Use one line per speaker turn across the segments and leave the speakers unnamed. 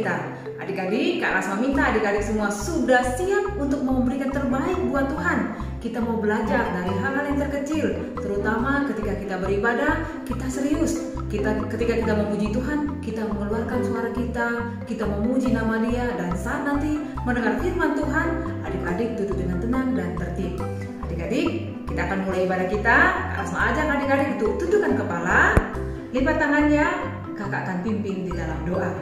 kita. Adik-adik, Kak Rasma minta adik-adik semua sudah siap untuk memberikan terbaik buat Tuhan. Kita mau belajar dari hal-hal yang terkecil, terutama ketika kita beribadah, kita serius. Ketika kita memuji Tuhan, kita mengeluarkan suara kita memuji nama Dia, dan saat nanti mendengar firman Tuhan, adik-adik duduk dengan tenang dan tertib. Adik-adik, kita akan mulai ibadah kita. Kak Rasma ajak adik-adik untuk tundukkan kepala, lipat tangannya, kakak akan pimpin di dalam doa.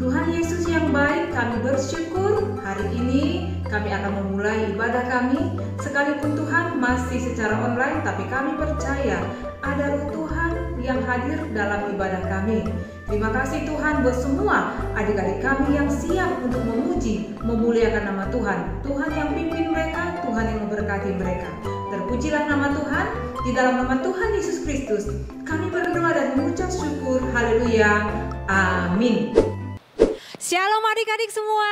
Tuhan Yesus yang baik, kami bersyukur hari ini kami akan memulai ibadah kami. Sekalipun Tuhan masih secara online, tapi kami percaya ada Roh Tuhan yang hadir dalam ibadah kami. Terima kasih Tuhan buat semua adik-adik kami yang siap untuk memuji, memuliakan nama Tuhan. Tuhan yang pimpin mereka, Tuhan yang memberkati mereka. Terpujilah nama Tuhan. Di dalam nama Tuhan Yesus Kristus kami berdoa dan mengucap syukur. Haleluya. Amin.
Shalom adik-adik semua.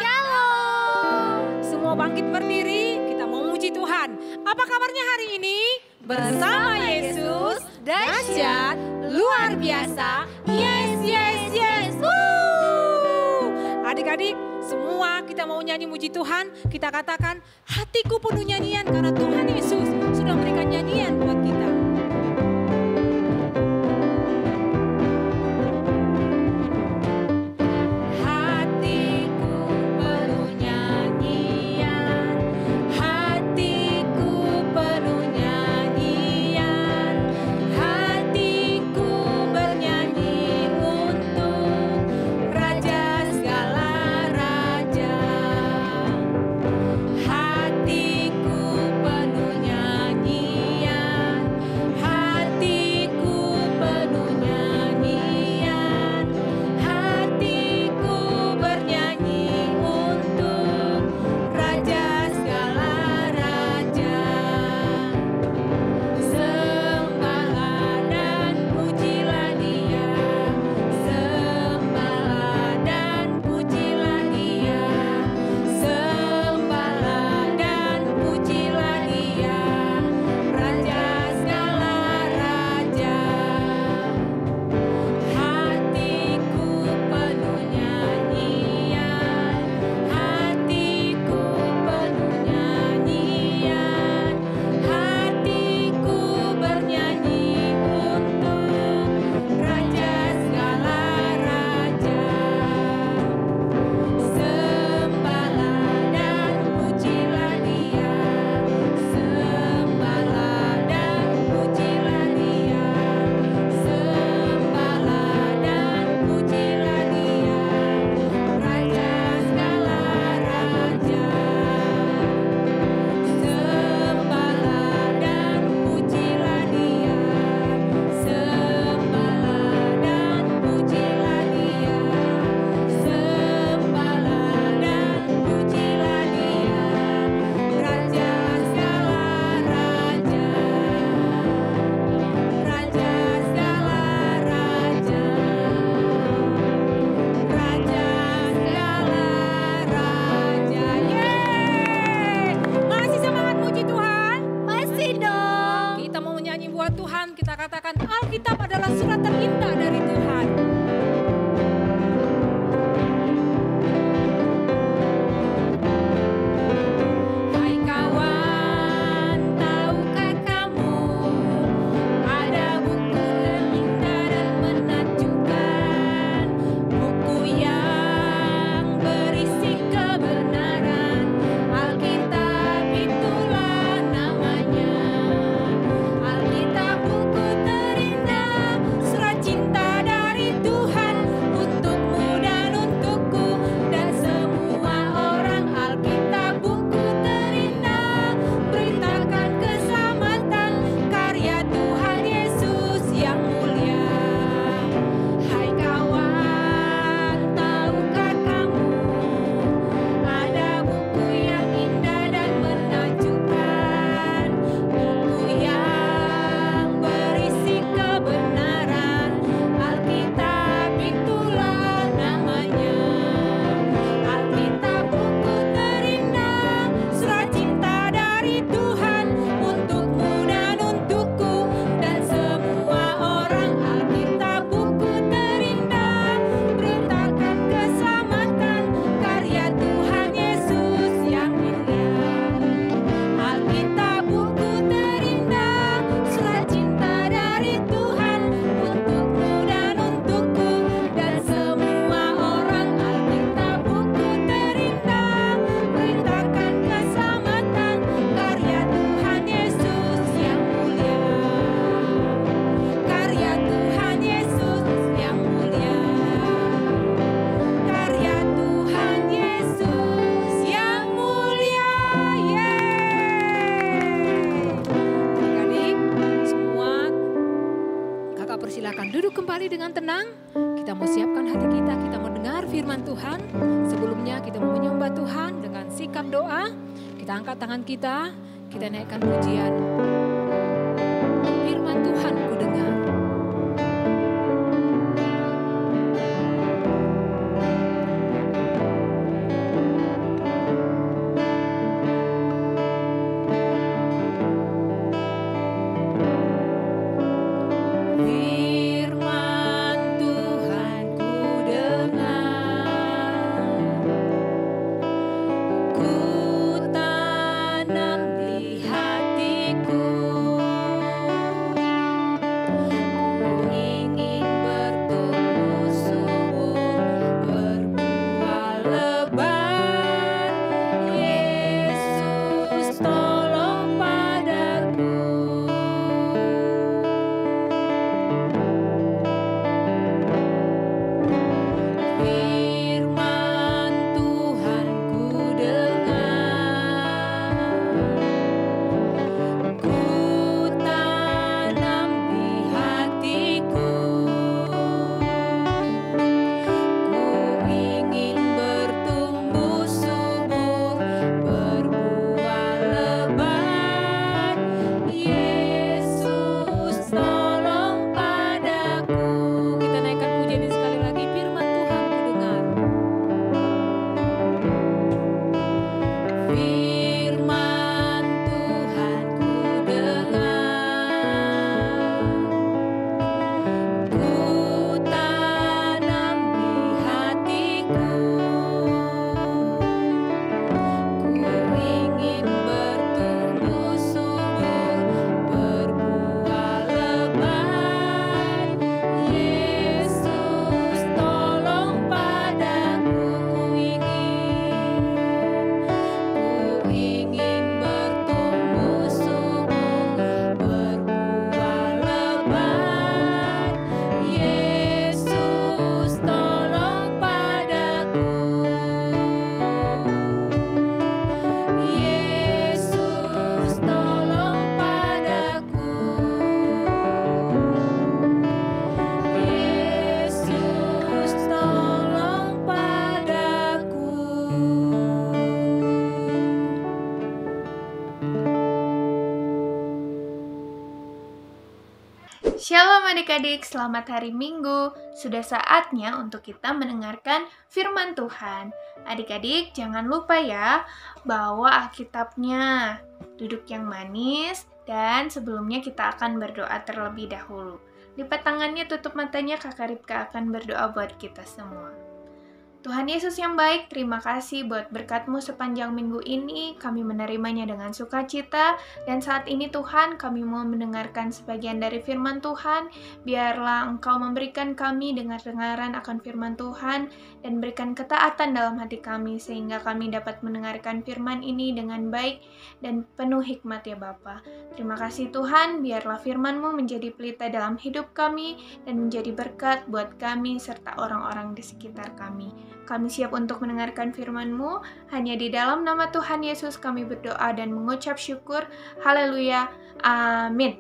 Shalom.
Semua bangkit berdiri, kita mau memuji Tuhan. Apa kabarnya hari ini? Bersama Yesus, dahsyat, luar biasa. Yes, yes, yes. Woo! Adik-adik, semua kita mau nyanyi muji Tuhan. Kita katakan, hatiku penuh nyanyian karena Tuhan Yesus sudah memberikan nyanyian buat kita. Alkitab adalah surat terindah dari Tuhan. Hai kawan, tahukah kamu ada buku terindah dan menakjubkan, buku yang berisi kebenaran. Alkitab itulah namanya. Alkitab buku terindah, surat cinta akan duduk kembali dengan tenang. Kita mau siapkan hati kita mau dengar firman Tuhan. Sebelumnya kita mau menyembah Tuhan dengan sikap doa. Kita angkat tangan kita naikkan pujian. Firman Tuhan ku dengar.
Shalom adik-adik, selamat hari Minggu. Sudah saatnya untuk kita mendengarkan firman Tuhan. Adik-adik, jangan lupa ya, bawa Alkitabnya, duduk yang manis, dan sebelumnya kita akan berdoa terlebih dahulu. Lipat tangannya, tutup matanya, Kakak Ripka akan berdoa buat kita semua. Tuhan Yesus yang baik, terima kasih buat berkat-Mu sepanjang minggu ini. Kami menerimanya dengan sukacita. Dan saat ini Tuhan, kami mau mendengarkan sebagian dari firman Tuhan. Biarlah Engkau memberikan kami dengar-dengaran akan firman Tuhan. Dan berikan ketaatan dalam hati kami. Sehingga kami dapat mendengarkan firman ini dengan baik dan penuh hikmat ya Bapa. Terima kasih Tuhan, biarlah firman-Mu menjadi pelita dalam hidup kami. Dan menjadi berkat buat kami serta orang-orang di sekitar kami. Kami siap untuk mendengarkan firman-Mu. Hanya di dalam nama Tuhan Yesus kami berdoa dan mengucap syukur. Haleluya. Amin.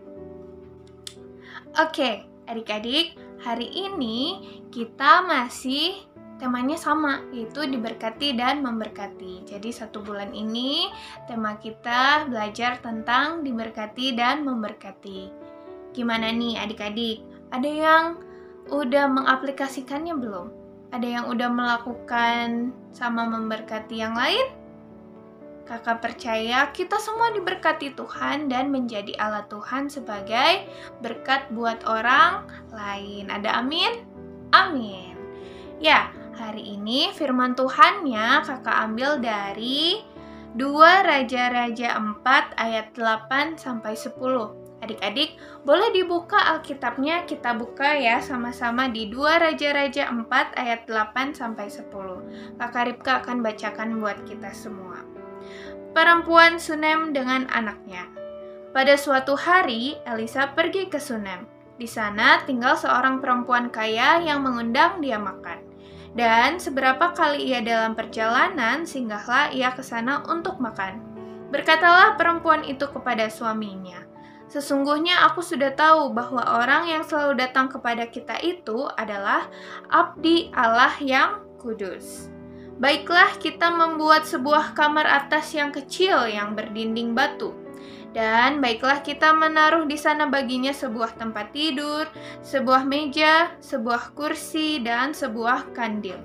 Oke, adik-adik, hari ini kita masih temanya sama, yaitu diberkati dan memberkati. Jadi 1 bulan ini tema kita belajar tentang diberkati dan memberkati. Gimana nih adik-adik? Ada yang udah mengaplikasikannya belum? Ada yang udah melakukan sama memberkati yang lain? Kakak percaya kita semua diberkati Tuhan dan menjadi alat Tuhan sebagai berkat buat orang lain. Ada amin? Amin. Ya, hari ini firman Tuhannya kakak ambil dari 2 Raja-Raja 4 ayat 8-10. Adik-adik, boleh dibuka Alkitabnya, kita buka ya sama-sama di 2 Raja-Raja 4 ayat 8-10. Kakak Ripka akan bacakan buat kita semua. Perempuan Sunem dengan anaknya. Pada suatu hari, Elisa pergi ke Sunem. Di sana tinggal seorang perempuan kaya yang mengundang dia makan. Dan seberapa kali ia dalam perjalanan, singgahlah ia ke sana untuk makan. Berkatalah perempuan itu kepada suaminya, Sesungguhnya aku sudah tahu bahwa orang yang selalu datang kepada kita itu adalah abdi Allah yang kudus. Baiklah, kita membuat sebuah kamar atas yang kecil yang berdinding batu. Dan baiklah kita menaruh di sana baginya sebuah tempat tidur, sebuah meja, sebuah kursi, dan sebuah kandil.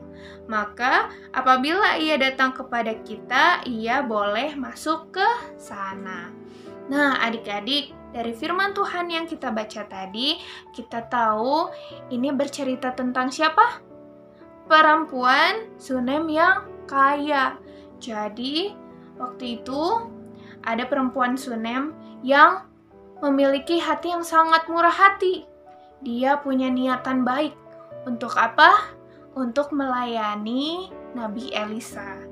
Maka apabila ia datang kepada kita, ia boleh masuk ke sana. Nah, adik-adik, dari firman Tuhan yang kita baca tadi, kita tahu ini bercerita tentang siapa? Perempuan Sunem yang kaya. Jadi, waktu itu ada perempuan Sunem yang memiliki hati yang sangat murah hati. Dia punya niatan baik. Untuk apa? Untuk melayani Nabi Elisa.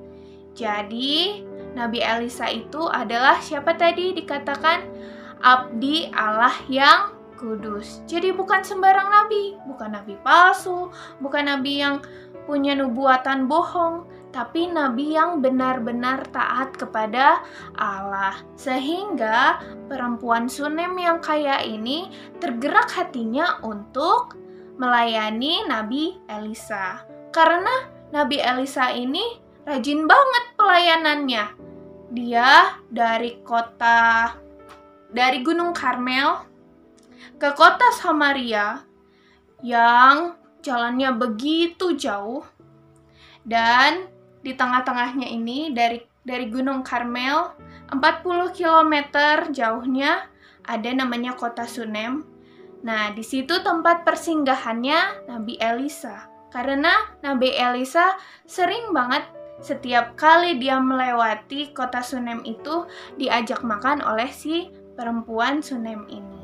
Jadi, Nabi Elisa itu adalah siapa tadi dikatakan? Abdi Allah yang kudus. Jadi bukan sembarang nabi, bukan nabi palsu, bukan nabi yang punya nubuatan bohong, tapi nabi yang benar-benar taat kepada Allah. Sehingga perempuan Sunem yang kaya ini tergerak hatinya untuk melayani Nabi Elisa. Karena Nabi Elisa ini rajin banget pelayanannya. Dia dari Gunung Karmel ke kota Samaria yang jalannya begitu jauh, dan di tengah-tengahnya ini dari Gunung Karmel 40 km jauhnya ada namanya kota Sunem. Nah, di situ tempat persinggahannya Nabi Elisa. Karena Nabi Elisa sering banget setiap kali dia melewati kota Sunem itu diajak makan oleh si perempuan Sunem ini.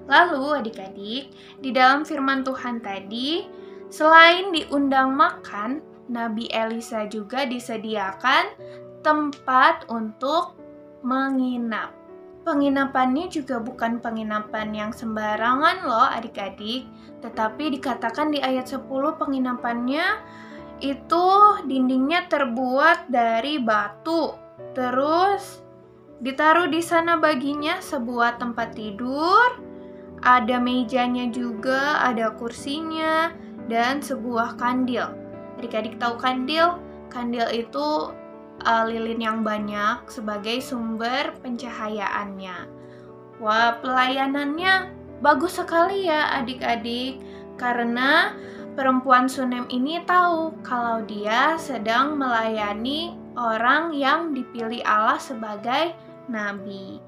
Lalu adik-adik, di dalam firman Tuhan tadi, selain diundang makan, Nabi Elisa juga disediakan tempat untuk menginap. Penginapannya juga bukan penginapan yang sembarangan loh adik-adik, tetapi dikatakan di ayat 10 penginapannya itu dindingnya terbuat dari batu. Terus ditaruh di sana baginya sebuah tempat tidur, ada mejanya juga, ada kursinya, dan sebuah kandil. Adik-adik tahu kandil? Kandil itu lilin yang banyak sebagai sumber pencahayaannya. Wah, pelayanannya bagus sekali ya adik-adik, karena perempuan Sunem ini tahu kalau dia sedang melayani orang yang dipilih Allah sebagai nabi.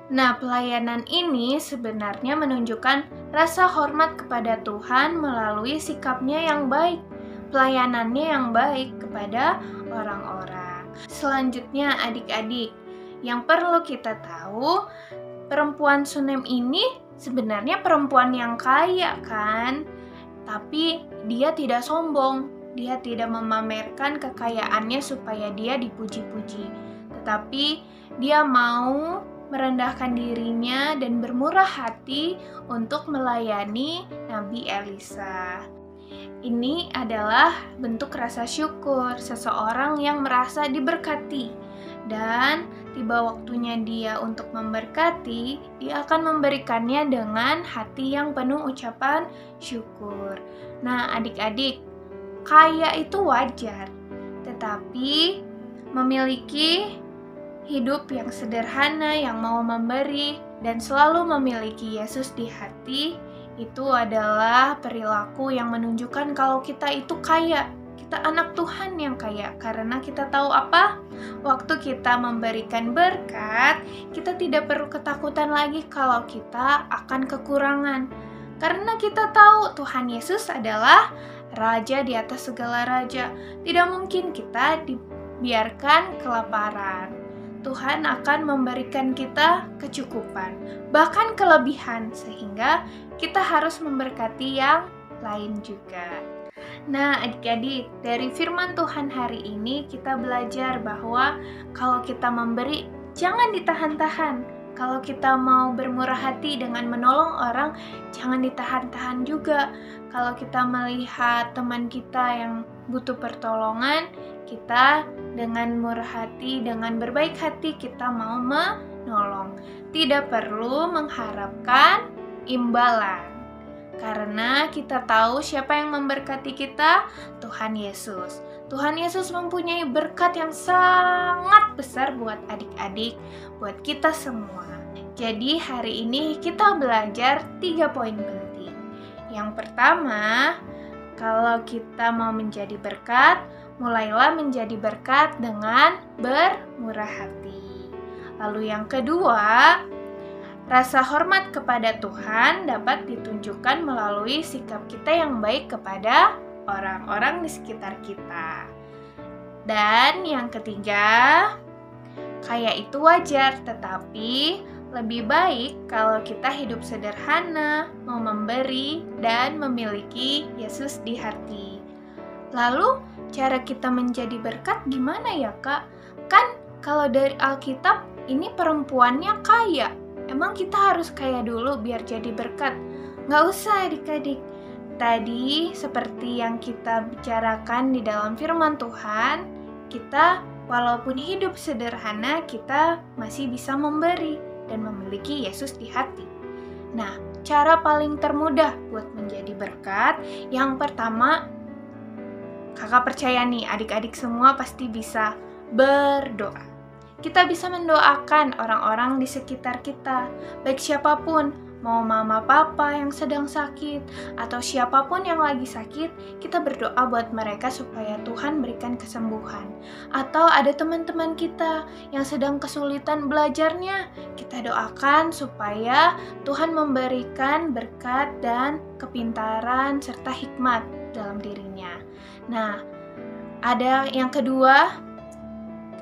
Nah, pelayanan ini sebenarnya menunjukkan rasa hormat kepada Tuhan melalui sikapnya yang baik, pelayanannya yang baik kepada orang-orang. Selanjutnya adik-adik, yang perlu kita tahu, perempuan Sunem ini sebenarnya perempuan yang kaya kan? Tapi dia tidak sombong, dia tidak memamerkan kekayaannya supaya dia dipuji-puji. Tetapi dia mau merendahkan dirinya dan bermurah hati untuk melayani Nabi Elisa. Ini adalah bentuk rasa syukur seseorang yang merasa diberkati. Dan tiba waktunya dia untuk memberkati, dia akan memberikannya dengan hati yang penuh ucapan syukur. Nah, adik-adik, kaya itu wajar, tetapi memiliki hidup yang sederhana, yang mau memberi, dan selalu memiliki Yesus di hati, itu adalah perilaku yang menunjukkan kalau kita itu kaya. Kita anak Tuhan yang kaya, karena kita tahu apa? Waktu kita memberikan berkat, kita tidak perlu ketakutan lagi kalau kita akan kekurangan. Karena kita tahu Tuhan Yesus adalah Raja di atas segala raja. Tidak mungkin kita dibiarkan kelaparan. Tuhan akan memberikan kita kecukupan, bahkan kelebihan, sehingga kita harus memberkati yang lain juga. Nah, adik-adik, dari firman Tuhan hari ini kita belajar bahwa kalau kita memberi, jangan ditahan-tahan. Kalau kita mau bermurah hati dengan menolong orang, jangan ditahan-tahan juga. Kalau kita melihat teman kita yang butuh pertolongan, kita dengan murah hati, dengan berbaik hati, kita mau nolong. Tidak perlu mengharapkan imbalan. Karena kita tahu siapa yang memberkati kita, Tuhan Yesus. Tuhan Yesus mempunyai berkat yang sangat besar buat adik-adik, buat kita semua. Jadi hari ini kita belajar 3 poin penting. Yang pertama, kalau kita mau menjadi berkat, mulailah menjadi berkat dengan bermurah hati. Lalu yang kedua, rasa hormat kepada Tuhan dapat ditunjukkan melalui sikap kita yang baik kepada orang-orang di sekitar kita. Dan yang ketiga, kaya itu wajar, tetapi lebih baik kalau kita hidup sederhana, mau memberi, dan memiliki Yesus di hati. Lalu, cara kita menjadi berkat gimana ya, Kak? Kan kalau dari Alkitab, ini perempuannya kaya. Emang kita harus kaya dulu biar jadi berkat? Nggak usah adik-adik. Tadi, seperti yang kita bicarakan di dalam firman Tuhan, kita walaupun hidup sederhana, kita masih bisa memberi dan memiliki Yesus di hati. Nah, cara paling termudah buat menjadi berkat, yang pertama, kakak percaya nih, adik-adik semua pasti bisa berdoa. Kita bisa mendoakan orang-orang di sekitar kita, baik siapapun, mau mama papa yang sedang sakit, atau siapapun yang lagi sakit, kita berdoa buat mereka supaya Tuhan berikan kesembuhan. Atau ada teman-teman kita yang sedang kesulitan belajarnya, kita doakan supaya Tuhan memberikan berkat dan kepintaran serta hikmat dalam dirinya. Nah, ada yang kedua,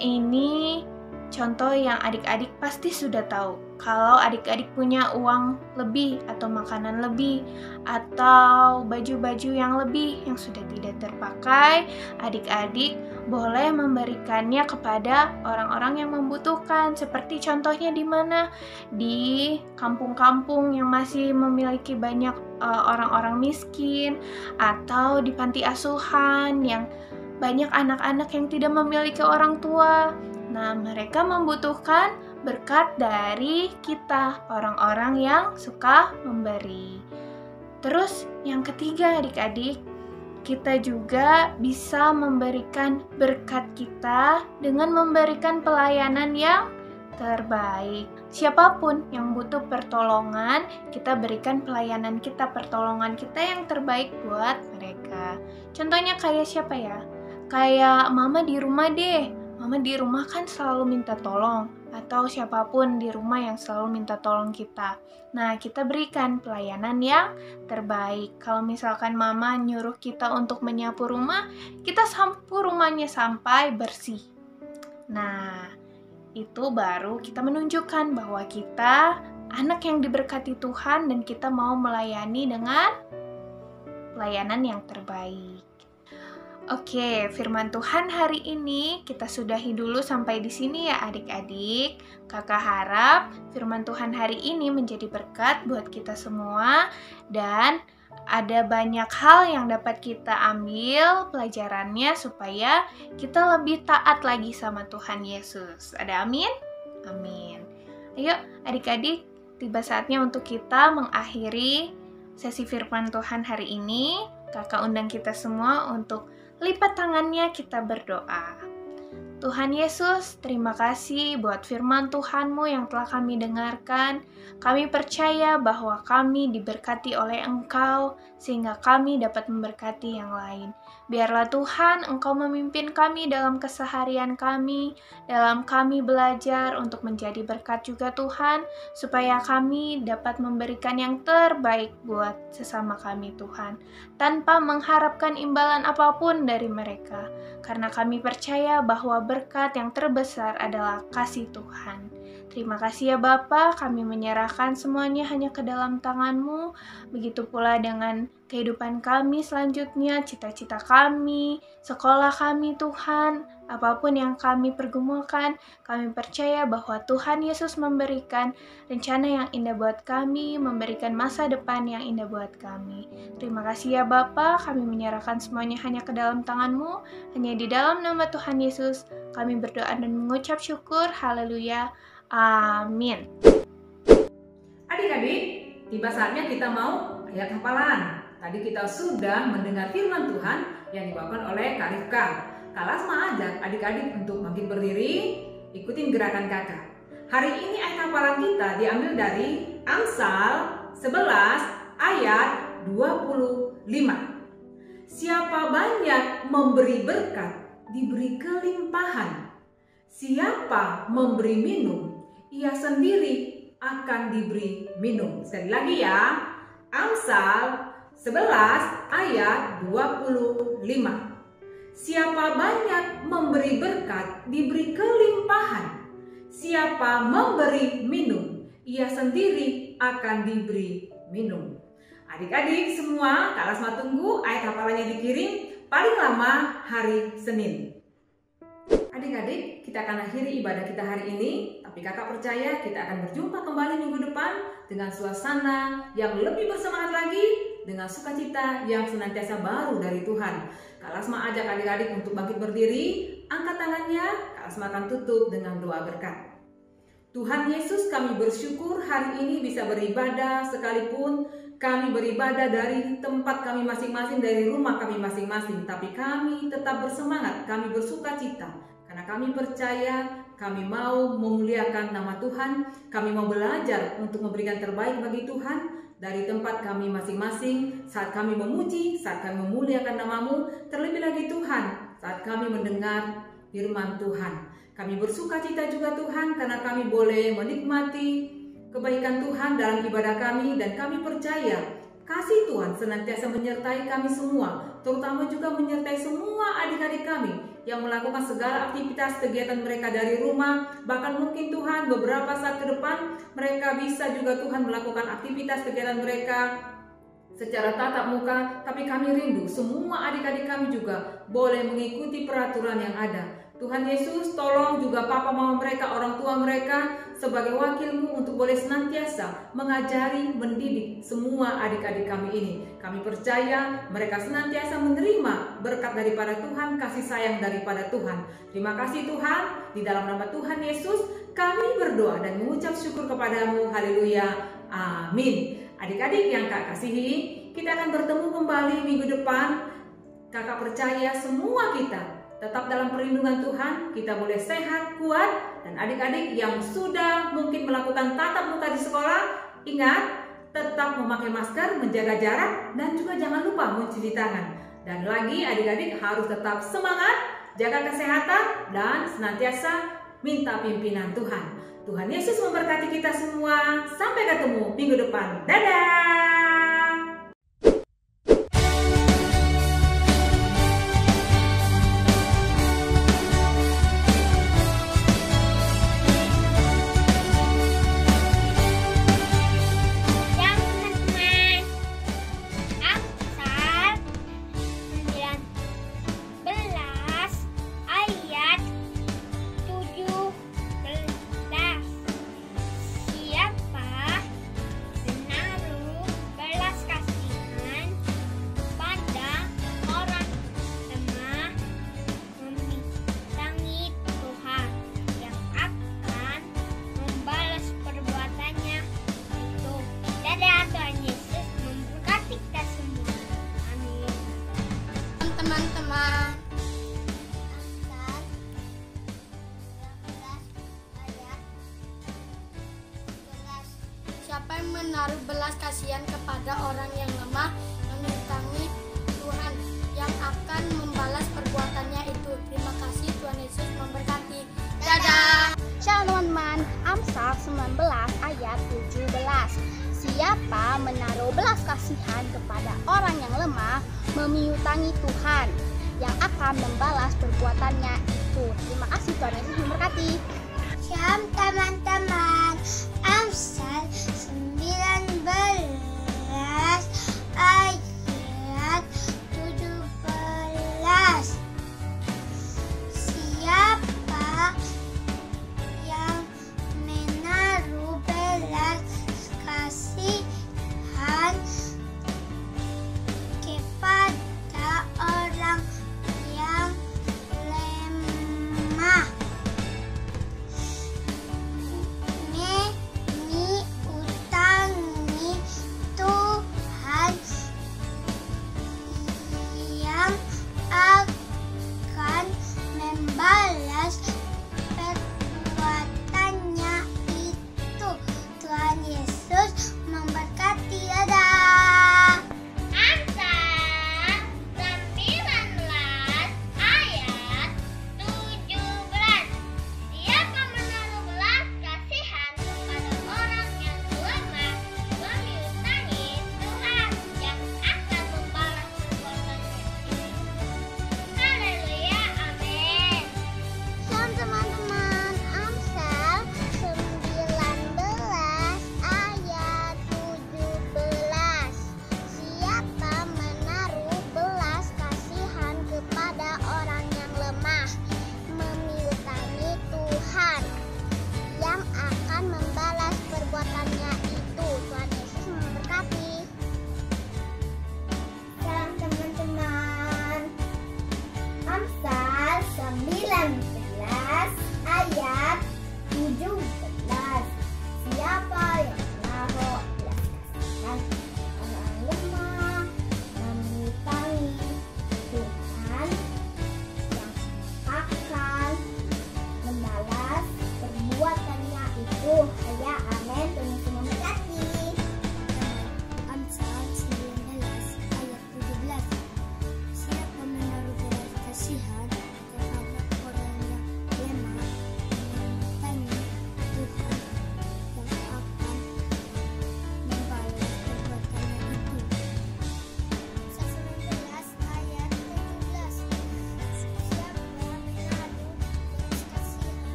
ini contoh yang adik-adik pasti sudah tahu. Kalau adik-adik punya uang lebih atau makanan lebih atau baju-baju yang lebih yang sudah tidak terpakai, adik-adik boleh memberikannya kepada orang-orang yang membutuhkan. Seperti contohnya di mana? Di kampung-kampung yang masih memiliki banyak orang-orang miskin, atau di panti asuhan yang banyak anak-anak yang tidak memiliki orang tua. Nah, mereka membutuhkan berkat dari kita, orang-orang yang suka memberi. Terus yang ketiga adik-adik, kita juga bisa memberikan berkat kita dengan memberikan pelayanan yang terbaik. Siapapun yang butuh pertolongan, kita berikan pelayanan kita, pertolongan kita yang terbaik buat mereka. Contohnya kayak siapa ya? Kayak mama di rumah deh. Mama di rumah kan selalu minta tolong, atau siapapun di rumah yang selalu minta tolong kita. Nah, kita berikan pelayanan yang terbaik. Kalau misalkan mama nyuruh kita untuk menyapu rumah, kita sapu rumahnya sampai bersih. Nah, itu baru kita menunjukkan bahwa kita anak yang diberkati Tuhan dan kita mau melayani dengan pelayanan yang terbaik. Oke, firman Tuhan hari ini kita sudahi dulu sampai di sini ya adik-adik. Kakak harap firman Tuhan hari ini menjadi berkat buat kita semua dan ada banyak hal yang dapat kita ambil pelajarannya supaya kita lebih taat lagi sama Tuhan Yesus. Ada amin? Amin. Ayo adik-adik, tiba saatnya untuk kita mengakhiri sesi firman Tuhan hari ini. Kakak undang kita semua untuk lipat tangannya, kita berdoa. Tuhan Yesus, terima kasih buat firman Tuhan-Mu yang telah kami dengarkan. Kami percaya bahwa kami diberkati oleh Engkau, sehingga kami dapat memberkati yang lain. Biarlah Tuhan, Engkau memimpin kami dalam keseharian kami, dalam kami belajar untuk menjadi berkat juga Tuhan, supaya kami dapat memberikan yang terbaik buat sesama kami Tuhan, tanpa mengharapkan imbalan apapun dari mereka. Karena kami percaya bahwa berkat yang terbesar adalah kasih Tuhan. Terima kasih ya Bapa, kami menyerahkan semuanya hanya ke dalam tangan-Mu. Begitu pula dengan kehidupan kami selanjutnya, cita-cita kami, sekolah kami Tuhan, apapun yang kami pergumulkan, kami percaya bahwa Tuhan Yesus memberikan rencana yang indah buat kami, memberikan masa depan yang indah buat kami. Terima kasih ya Bapa, kami menyerahkan semuanya hanya ke dalam tangan-Mu, hanya di dalam nama Tuhan Yesus, kami berdoa dan mengucap syukur, haleluya, Amin.
Adik-adik, tiba saatnya kita mau ayat hafalan. Tadi kita sudah mendengar firman Tuhan yang dibawakan oleh Kak Rifka. Kak Lasma ajak adik-adik untuk bangkit berdiri, ikutin gerakan kakak. Hari ini ayat hafalan kita diambil dari Amsal 11 ayat 25. Siapa banyak memberi berkat, diberi kelimpahan. Siapa memberi minum, ia sendiri akan diberi minum. Sekali lagi ya, Amsal 11 ayat 25. Siapa banyak memberi berkat, diberi kelimpahan. Siapa memberi minum, ia sendiri akan diberi minum. Adik-adik semua, Kak Lasma tunggu ayat hafalannya dikirim paling lama hari Senin. Adik-adik, kita akan akhiri ibadah kita hari ini, tapi kakak percaya kita akan berjumpa kembali minggu depan dengan suasana yang lebih bersemangat lagi, dengan sukacita yang senantiasa baru dari Tuhan. Kak Lasma ajak adik-adik untuk bangkit berdiri, angkat tangannya, Kak Lasma akan tutup dengan doa berkat. Tuhan Yesus, kami bersyukur hari ini bisa beribadah sekalipun kami beribadah dari tempat kami masing-masing, dari rumah kami masing-masing, tapi kami tetap bersemangat, kami bersukacita. Karena kami percaya, kami mau memuliakan nama Tuhan, kami mau belajar untuk memberikan terbaik bagi Tuhan dari tempat kami masing-masing, saat kami memuji, saat kami memuliakan nama-Mu, terlebih lagi Tuhan, saat kami mendengar firman Tuhan. Kami bersukacita juga Tuhan, karena kami boleh menikmati kebaikan Tuhan dalam ibadah kami, dan kami percaya kasih Tuhan senantiasa menyertai kami semua, terutama juga menyertai semua adik-adik kami yang melakukan segala aktivitas kegiatan mereka dari rumah. Bahkan mungkin Tuhan beberapa saat ke depan mereka bisa juga Tuhan melakukan aktivitas kegiatan mereka secara tatap muka, tapi kami rindu semua adik-adik kami juga boleh mengikuti peraturan yang ada. Tuhan Yesus, tolong juga papa mama mereka, orang tua mereka sebagai wakil-Mu untuk boleh senantiasa mengajari, mendidik semua adik-adik kami ini. Kami percaya mereka senantiasa menerima berkat daripada Tuhan, kasih sayang daripada Tuhan. Terima kasih Tuhan, di dalam nama Tuhan Yesus kami berdoa dan mengucap syukur kepadamu. Haleluya, amin. Adik-adik yang Kak kasihi, kita akan bertemu kembali minggu depan. Kakak percaya semua kita tetap dalam perlindungan Tuhan, kita boleh sehat, kuat, dan adik-adik yang sudah mungkin melakukan tatap muka di sekolah, ingat, tetap memakai masker, menjaga jarak, dan juga jangan lupa mencuci tangan. Dan lagi adik-adik harus tetap semangat, jaga kesehatan, dan senantiasa minta pimpinan Tuhan. Tuhan Yesus memberkati kita semua, sampai ketemu minggu depan. Dadah!
Teman-teman, siapa yang menaruh belas kasihan kepada orang yang lemah, mendatangi Tuhan yang akan membalas perbuatannya itu. Terima kasih, Tuhan Yesus memberkati. Dadah.
Shalom teman-teman, Amsal 19 ayat 17. Siapa menaruh belas kasihan kepada orang yang lemah, memiutangi Tuhan yang akan membalas perbuatannya itu. Terima kasih, Tuhan Yesus memberkati.
Shalom teman-teman, Amsal